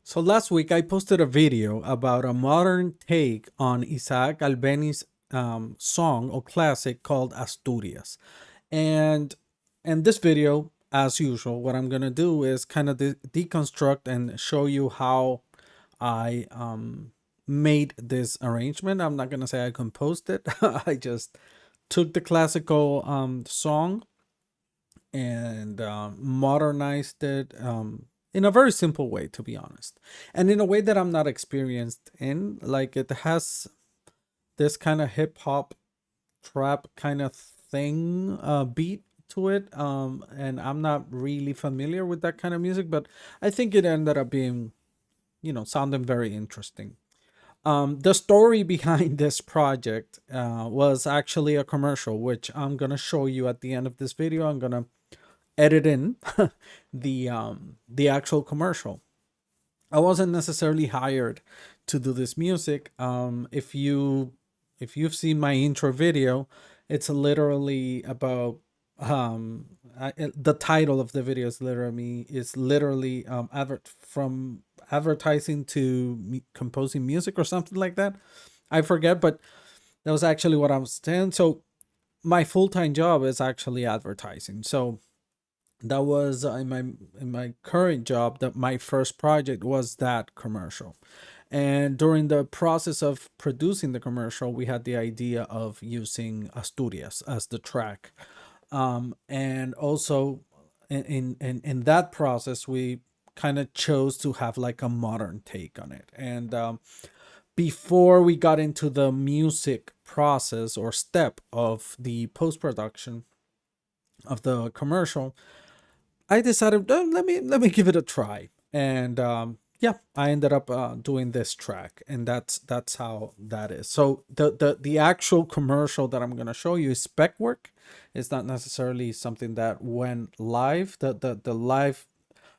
So last week I posted a video about a modern take on Isaac Albéniz song or classic called Asturias. And in this video, as usual, what I'm gonna do is kind of deconstruct and show you how I made this arrangement. I'm not gonna say I composed it. I just took the classical song and modernized it in a very simple way, to be honest, and in a way that I'm not experienced in. Like, it has this kind of hip hop trap kind of thing beat to it, and I'm not really familiar with that kind of music, but I think it ended up being, sounding very interesting. The story behind this project was actually a commercial, which I'm gonna show you at the end of this video. I'm gonna edit in the actual commercial. I wasn't necessarily hired to do this music. If you've seen my intro video, it's literally about the title of the video is literally from advertising to composing music or something like that. I forget, but that was actually what I was saying. So my full-time job is actually advertising. So that was in my current job, that my first project was that commercial. And during the process of producing the commercial, we had the idea of using Asturias as the track. And also in that process, we kind of chose to have like a modern take on it. And before we got into the music process or step of the post-production of the commercial, I decided, let me give it a try. And yeah, I ended up doing this track, and that's how that is. So the actual commercial that I'm gonna show you is spec work. It's not necessarily something that went live. The live,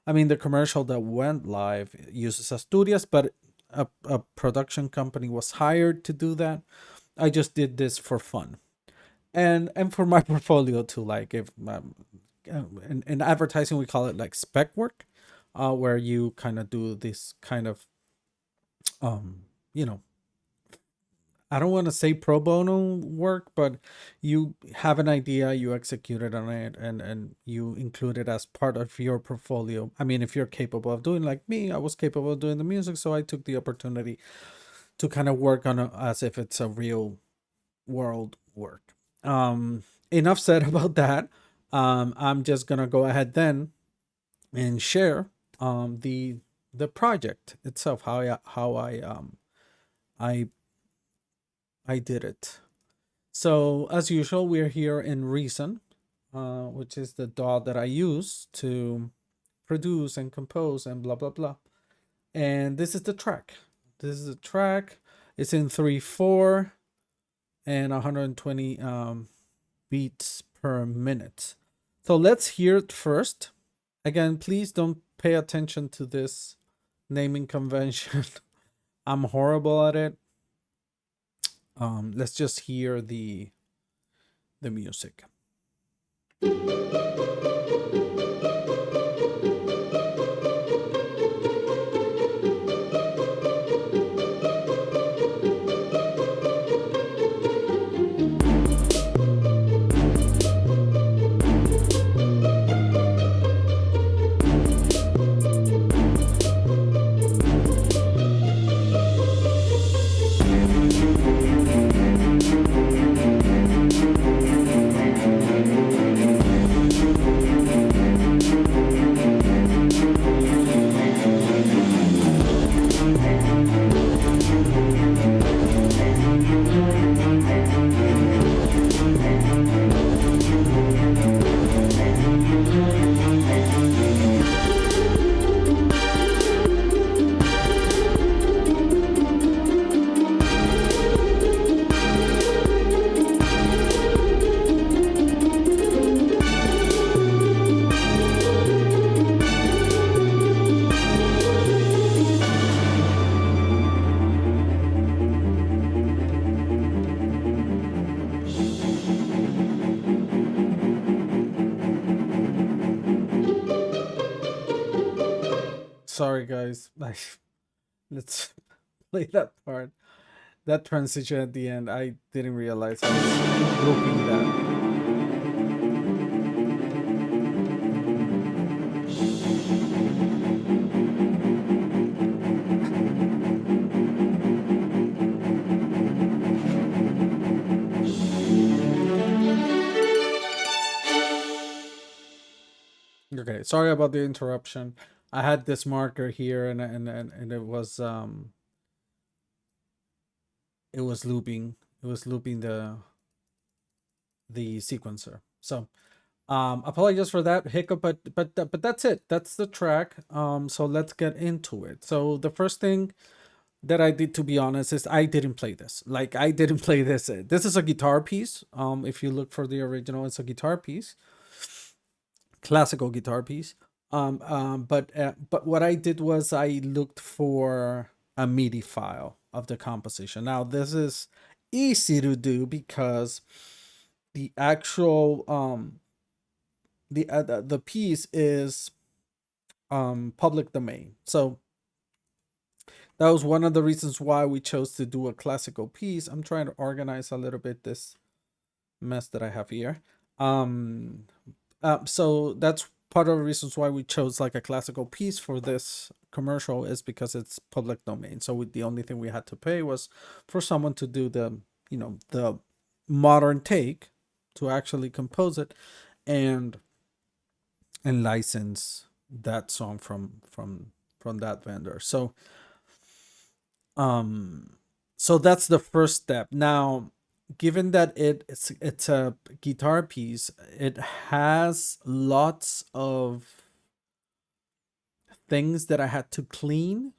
I mean, the commercial that went live uses Asturias, but a production company was hired to do that. I just did this for fun, and for my portfolio too. Like, if in advertising we call it like spec work, where you kind of do this kind of you know I don't want to say pro bono work, but you have an idea, you execute it on it, and you include it as part of your portfolio. I mean, if you're capable of doing, like me, I was capable of doing the music, so I took the opportunity to kind of work on it as if it's a real world work. Enough said about that. I'm just gonna go ahead then and share the project itself, how I did it. So as usual, we're here in Reason, which is the DAW that I use to produce and compose and blah blah blah. And this is the track. This is the track. It's in 3/4 and 120 beats per minute. So let's hear it first. Again, please don't pay attention to this naming convention. I'm horrible at it. Let's just hear the music. Sorry, guys. Let's play that part. That transition at the end, I didn't realize I was looping that. Okay, sorry about the interruption. I had this marker here, and it was looping. It was looping the sequencer. So apologize for that hiccup, but that's it. That's the track. So let's get into it. So the first thing that I did, to be honest, is I didn't play this. Like, I didn't play this. This is a guitar piece. If you look for the original, it's a guitar piece, classical guitar piece. But what I did was I looked for a MIDI file of the composition. Now this is easy to do because the actual the piece is public domain. So that was one of the reasons why we chose to do a classical piece. I'm trying to organize a little bit this mess that I have here. So that's part of the reasons why we chose like a classical piece for this commercial, is because it's public domain. So the only thing we had to pay was for someone to do the, the modern take, to actually compose it and license that song from that vendor. So that's the first step. Now, given that it's a guitar piece, it has lots of things that I had to clean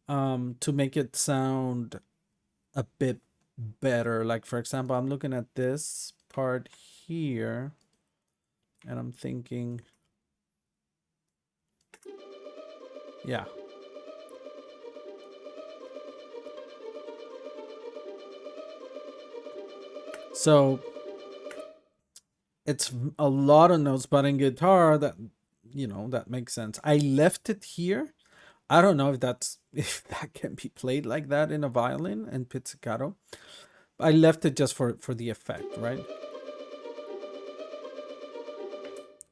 to make it sound a bit better. Like, for example, I'm looking at this part here and I'm thinking, yeah. So it's a lot of notes, but in guitar, that makes sense. I left it here. I don't know if that can be played like that in a violin and pizzicato. I left it just for the effect, right?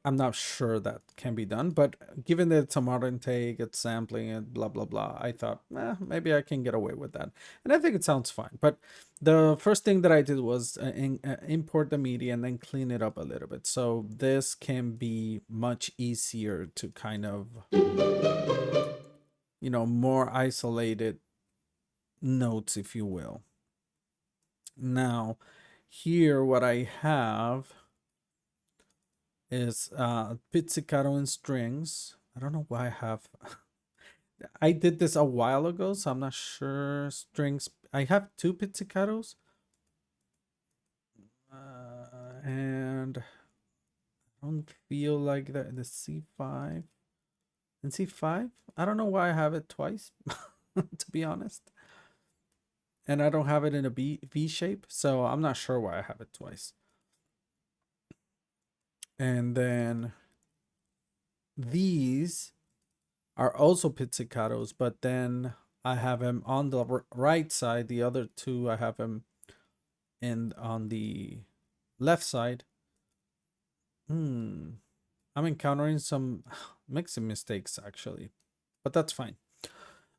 I'm not sure that can be done, but given that it's a modern take, it's sampling it, blah blah blah, I thought, maybe I can get away with that, and I think it sounds fine. But the first thing that I did was import the MIDI and then clean it up a little bit, so this can be much easier to kind of, more isolated notes, if you will. Now, here what I have is pizzicato and strings. I don't know why I have. I did this a while ago, so I'm not sure. Strings. I have two pizzicatos, and I don't feel like the C5 and C5. I don't know why I have it twice, to be honest. And I don't have it in a V shape, so I'm not sure why I have it twice. And then these are also pizzicatos, but then I have them on the right side. The other two, I have them on the left side. I'm encountering some mixing mistakes, actually, but that's fine.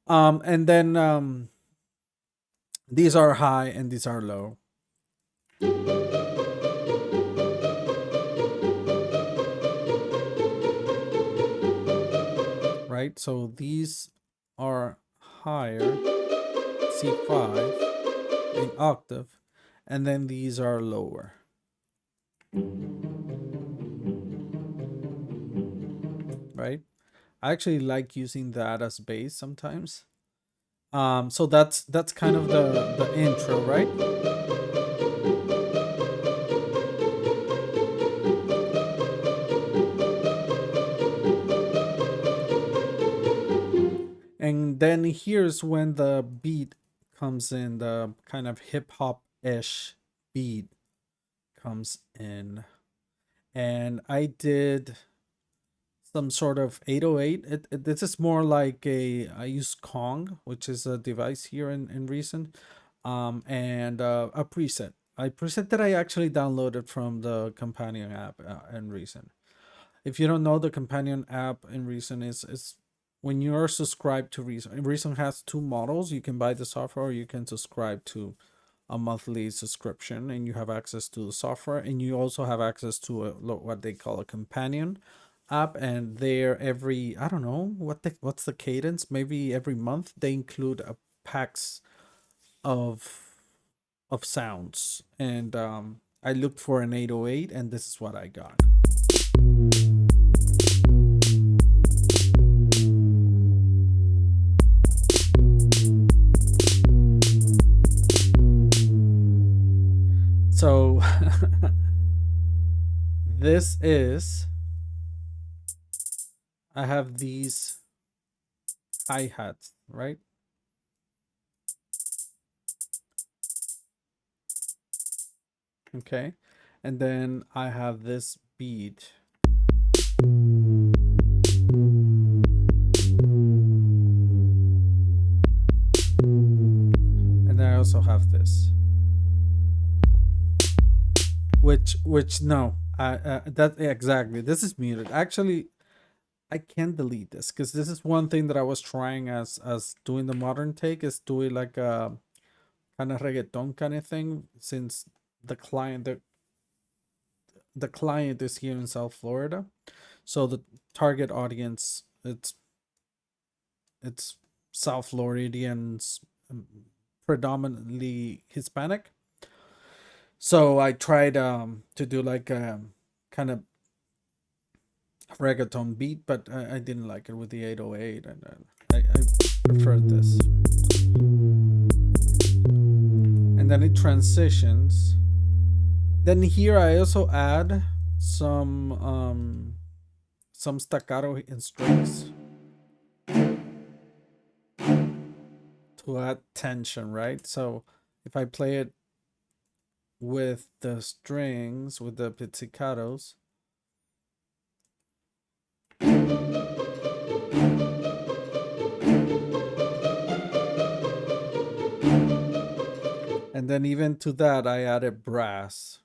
And then these are high and these are low. Right, so these are higher, C5 in octave, and then these are lower. Right, I actually like using that as bass sometimes. So that's kind of the intro, right? And then here's when the beat comes in, the kind of hip hop-ish beat comes in. And I did some sort of 808. This is more like I use Kong, which is a device here in Reason, and a preset. A preset that I actually downloaded from the companion app in Reason. If you don't know, the companion app in Reason is when you're subscribed to Reason. Reason has two models. You can buy the software, or you can subscribe to a monthly subscription, and you have access to the software, and you also have access to what they call a companion app. And there, every, I don't know what's the cadence, maybe every month they include a packs of sounds. And I looked for an 808, and this is what I got. So this is, I have these hi-hats, right? Okay. And then I have this beat. And then I also have this. Which no, that exactly. This is muted. Actually, I can't delete this because this is one thing that I was trying as doing the modern take, is doing like a kind of reggaeton kind of thing, since the client the client is here in South Florida, so the target audience, it's South Floridians, predominantly Hispanic. So I tried to do like a kind of reggaeton beat, but I didn't like it with the 808, and I preferred this. And then it transitions. Then here I also add some staccato in strings to add tension, right? So if I play it with the strings, with the pizzicatos, and then even to that I added brass.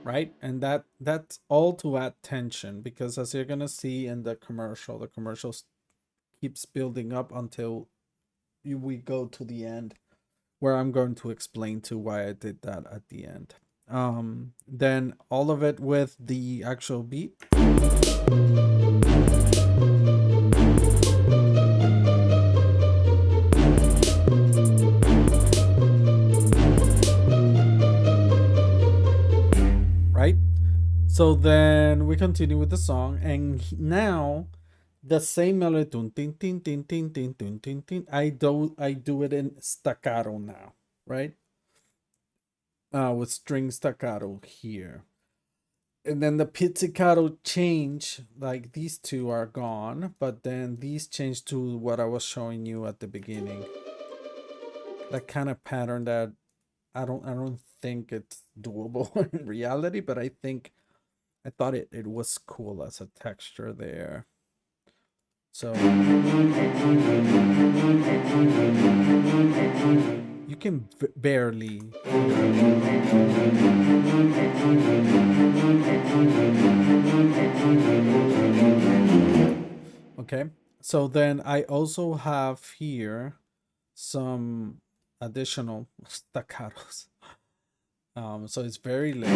Right? And that's all to add tension, because as you're gonna see in the commercial keeps building up until we go to the end, where I'm going to explain to why I did that at the end. Then all of it with the actual beat. Right? So then we continue with the song, and now the same melody, tin, tin, tin, tin, tin, tin, tin, tin, I do it in staccato now, right? With string staccato here. And then the pizzicato change, like these two are gone, but then these change to what I was showing you at the beginning. That kind of pattern that I don't think it's doable in reality, but I thought it was cool as a texture there. So you can barely. Okay, so then I also have here some additional staccatos. So it's very layered.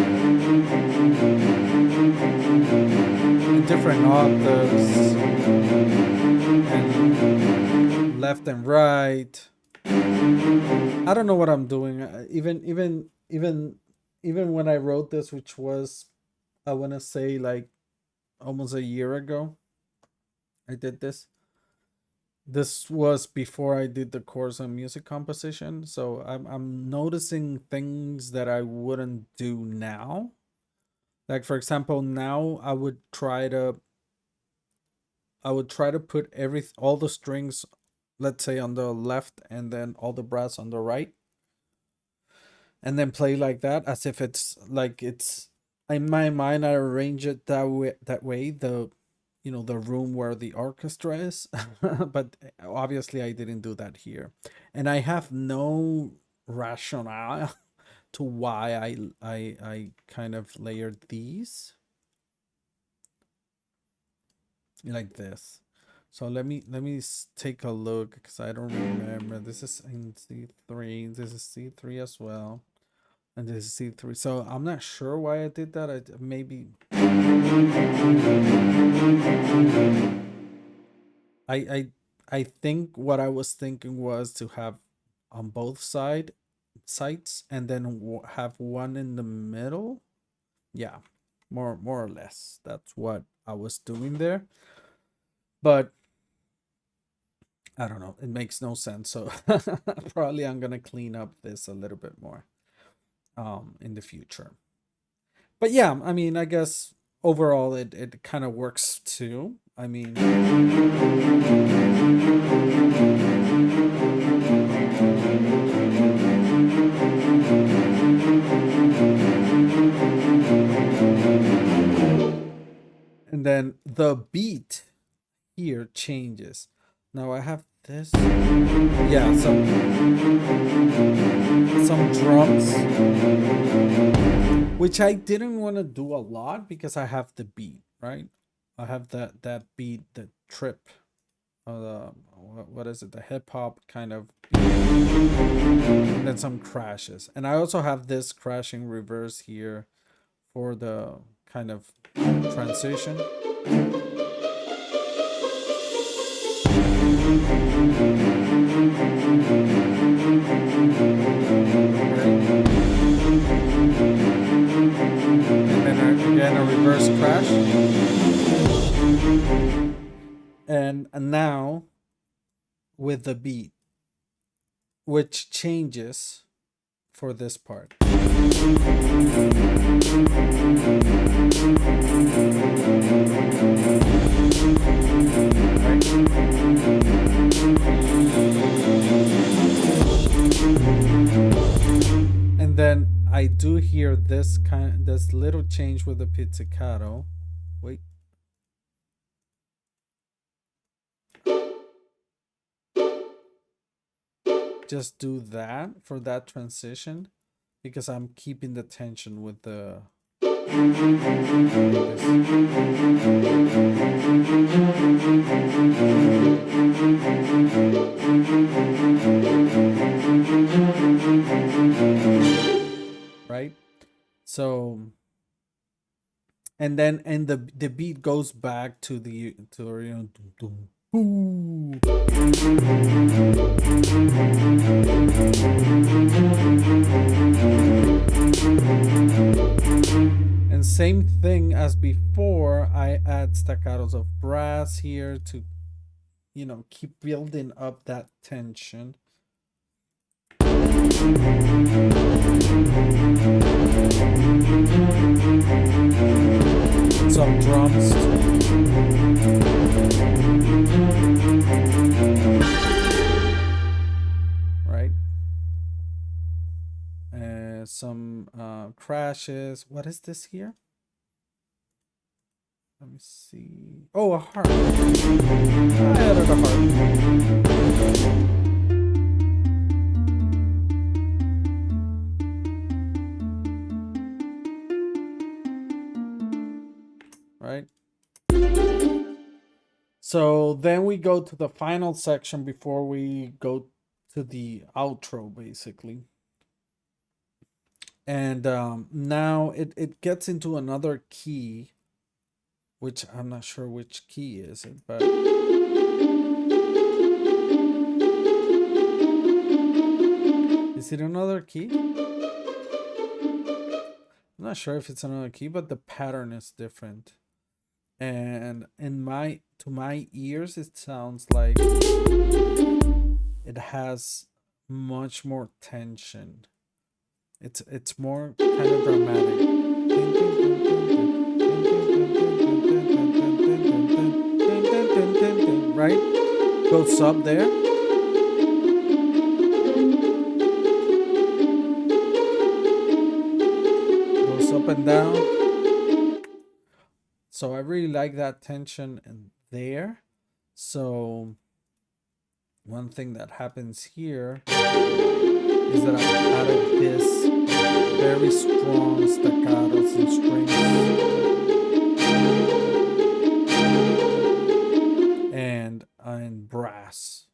Different octaves and left and right. I don't know what I'm doing. Even when I wrote this, which was, I want to say, like almost a year ago, I did this. This was before I did the course on music composition, so I'm noticing things that I wouldn't do now. Like for example, now I would try to put all the strings let's say on the left, and then all the brass on the right, and then play like that as if it's like it's in my mind. I arrange it that way, the the room where the orchestra is. But obviously I didn't do that here, and I have no rationale to why I kind of layered these like this. So let me take a look, because I don't remember. This is in C3. This is C3 as well, and this is C3. So I'm not sure why I did that. Maybe I think what I was thinking was to have on both sides, and then have one in the middle. Yeah, more or less. That's what I was doing there. But I don't know. It makes no sense. So probably I'm gonna clean up this a little bit more in the future. But yeah, I mean, I guess overall it kind of works too. I mean, and then the beat here changes. Now I have this. Yeah, some drums, which I didn't want to do a lot because I have the beat, right? I have that beat, the trip, what is it? The hip hop kind of beat. And then some crashes, and I also have this crashing reverse here for the kind of transition. And then again a reverse crash. And now with the beat, which changes for this part. Right? And then I do hear this little change with the pizzicato. Wait. Just do that for that transition, because I'm keeping the tension with the right. So, and then the beat goes back to dum, boo. And same thing as before, I add staccatos of brass here to keep building up that tension. Some drums. Right? Some crashes. What is this here? Let me see. Oh, a harp. I added a harp. Right? So then we go to the final section before we go to the outro, basically. And now it gets into another key, which I'm not sure which key is it, but is it another key? I'm not sure if it's another key, but the pattern is different. And to my ears, it sounds like it has much more tension. It's more kind of dramatic. Right? Goes up there. up and down. So I really like that tension in there. So one thing that happens here is that I added this very strong staccatos and strings and brass,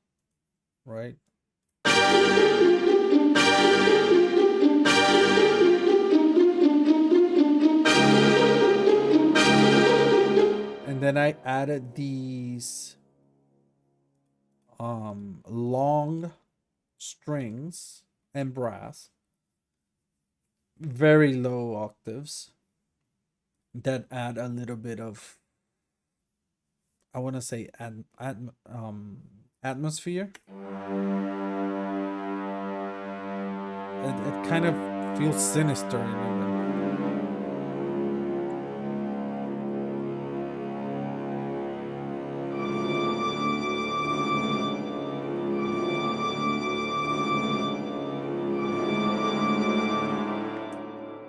right? And then I added these long strings and brass, very low octaves, that add a little bit of, I want to say, atmosphere. It kind of feels sinister in even.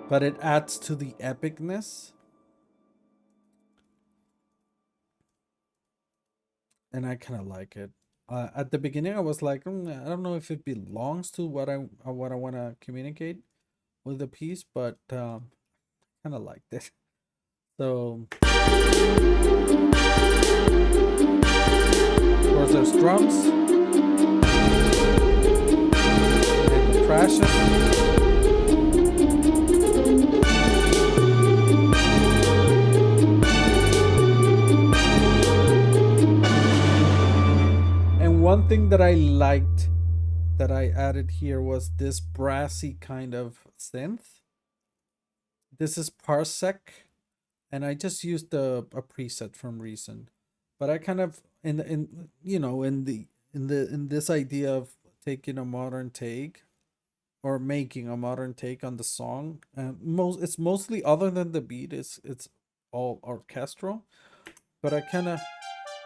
But it adds to the epicness. And I kind of like it. At the beginning, I was like, I don't know if it belongs to what I want to communicate with the piece, but kind of liked it. So, of course, there's drums and the crashes. One thing that I liked that I added here was this brassy kind of synth. This is Parsec, and I just used a preset from Reason, but I kind of in this idea of taking a modern take or making a modern take on the song. It's mostly, other than the beat, it's all orchestral, but I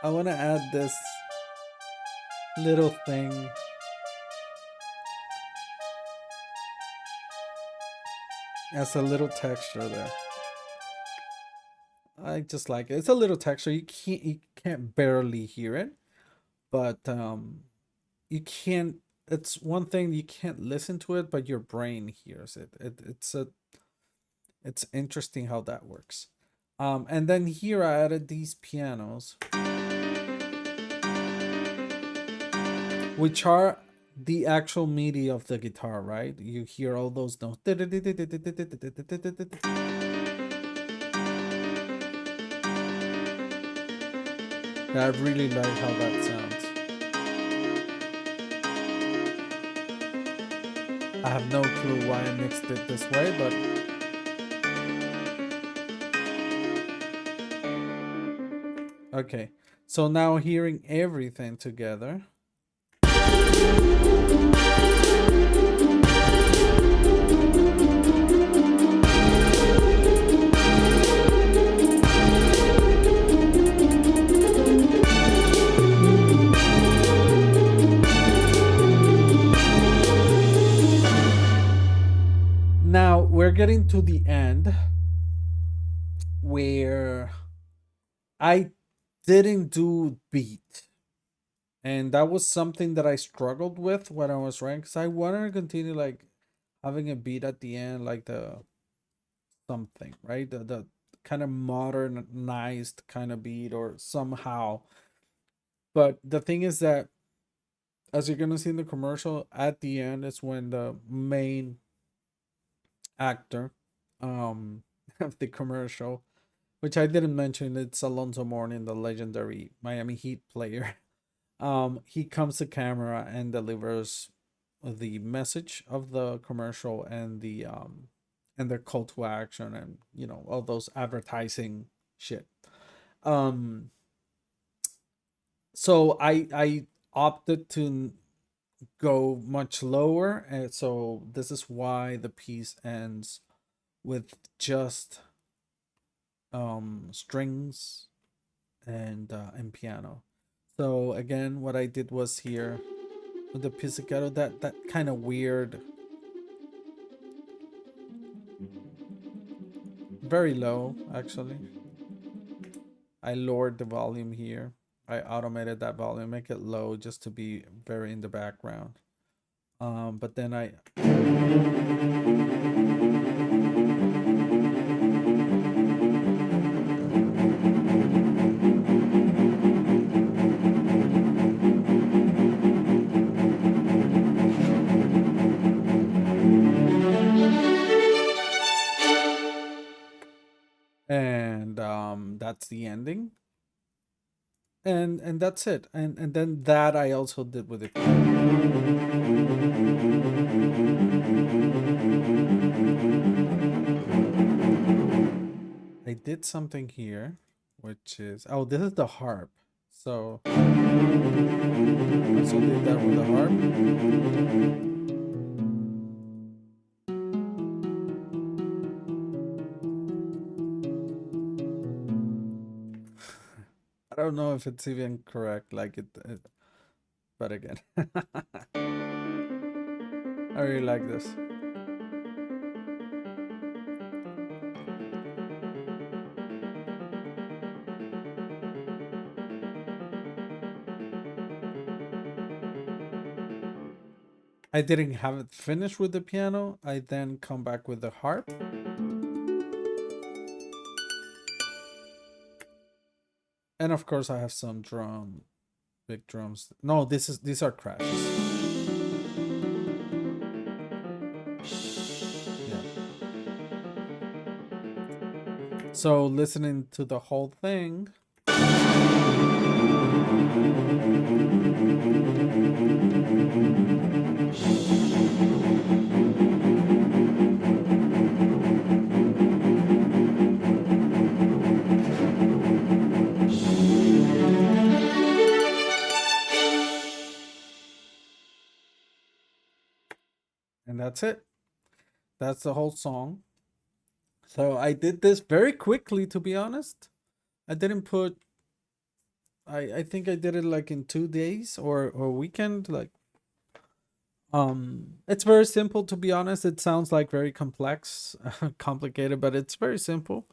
want to add this little thing as a little texture there. I just like it. It's a little texture. You can't barely hear it, but you can't. It's one thing, you can't listen to it, but your brain hears it. It's interesting how that works. And then here I added these pianos, which are the actual MIDI of the guitar, right? You hear all those notes. I really like how that sounds. I have no clue why I mixed it this way, but okay. So now hearing everything together. Now we're getting to the end where I didn't do beat. And that was something that I struggled with when I was writing, because I wanted to continue like having a beat at the end, like the something, right? The kind of modernized kind of beat or somehow. But the thing is that, as you're gonna see in the commercial, at the end is when the main actor of the commercial, which I didn't mention, it's Alonso Mourning, the legendary Miami Heat player. He comes to camera and delivers the message of the commercial and their call to action, and all those advertising shit. So I opted to go much lower, and so this is why the piece ends with just strings and piano. So again, what I did was here with the pizzicato, that kind of weird very low, actually. I lowered the volume here. I automated that volume, make it low just to be very in the background. But then I and that's the ending. And that's it. And then that I also did with it. I did something here, which is, oh, this is the harp. So I also did that with the harp. I don't know if it's even correct, like but again, I really like this. I didn't have it finished with the piano. I then come back with the harp. And of course I have some big drums. No, these are crashes. Yeah. So listening to the whole thing. And that's it. That's the whole song. So I did this very quickly, to be honest. I didn't put, I think I did it like in 2 days or weekend. Like, it's very simple, to be honest. It sounds like very complex, complicated, but it's very simple.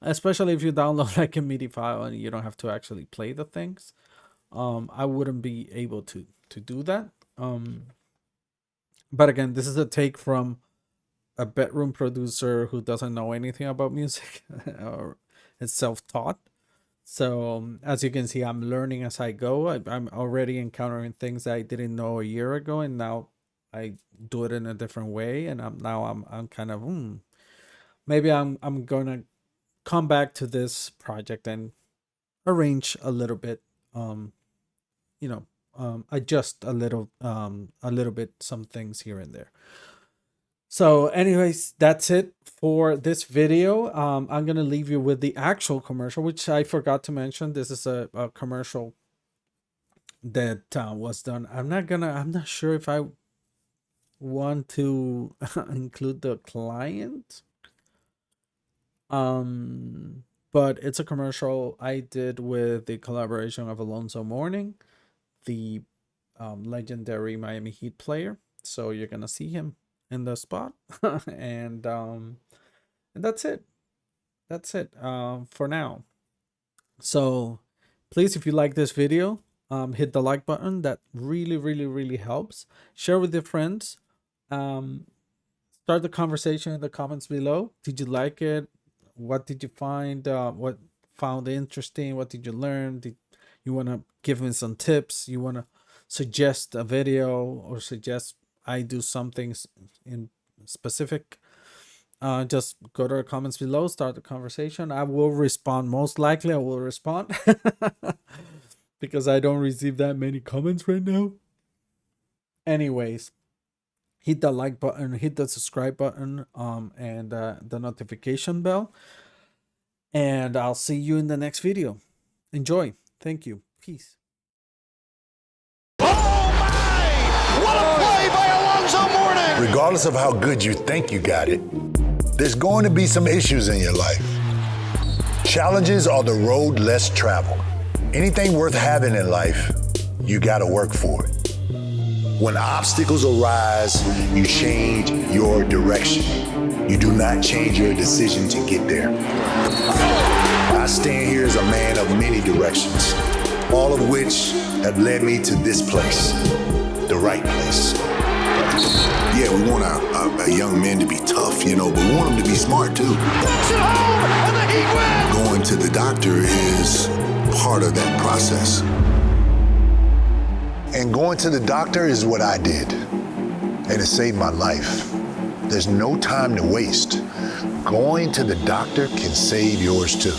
Especially if you download like a MIDI file and you don't have to actually play the things. I wouldn't be able to do that. But again, this is a take from a bedroom producer who doesn't know anything about music or is self-taught. So as you can see, I'm learning as I go. I'm already encountering things that I didn't know a year ago, and now I do it in a different way. And I'm kind of maybe I'm gonna come back to this project and arrange a little bit, adjust a little bit some things here and there. So anyways, that's it for this video. I'm gonna leave you with the actual commercial, which I forgot to mention. This is a commercial that was done. I'm not sure if I want to include the client. But it's a commercial I did with the collaboration of Alonzo Mourning, the legendary Miami Heat player. So you're gonna see him in the spot. and that's it. That's it for now. So please, if you like this video, hit the like button. That really helps. Share with your friends. Start the conversation in the comments below. Did you like it? What did you find? What found interesting? What did you learn? Did you want to give me some tips? You want to suggest a video or suggest I do something in specific? Just go to the comments below, start the conversation. I will respond. Most likely I will respond because I don't receive that many comments right now. Anyways, hit the like button, hit the subscribe button, and the notification bell. And I'll see you in the next video. Enjoy. Thank you. Peace. What a play by Alonzo Mourning! Regardless of how good you think you got it, there's going to be some issues in your life. Challenges are the road less traveled. Anything worth having in life, you gotta work for it. When obstacles arise, you change your direction. You do not change your decision to get there. I stand here as a man of many directions, all of which have led me to this place, the right place. Yeah, we want our young men to be tough, but we want them to be smart too. Puts it home, and the Heat win! Going to the doctor is part of that process. And going to the doctor is what I did, and it saved my life. There's no time to waste. Going to the doctor can save yours too.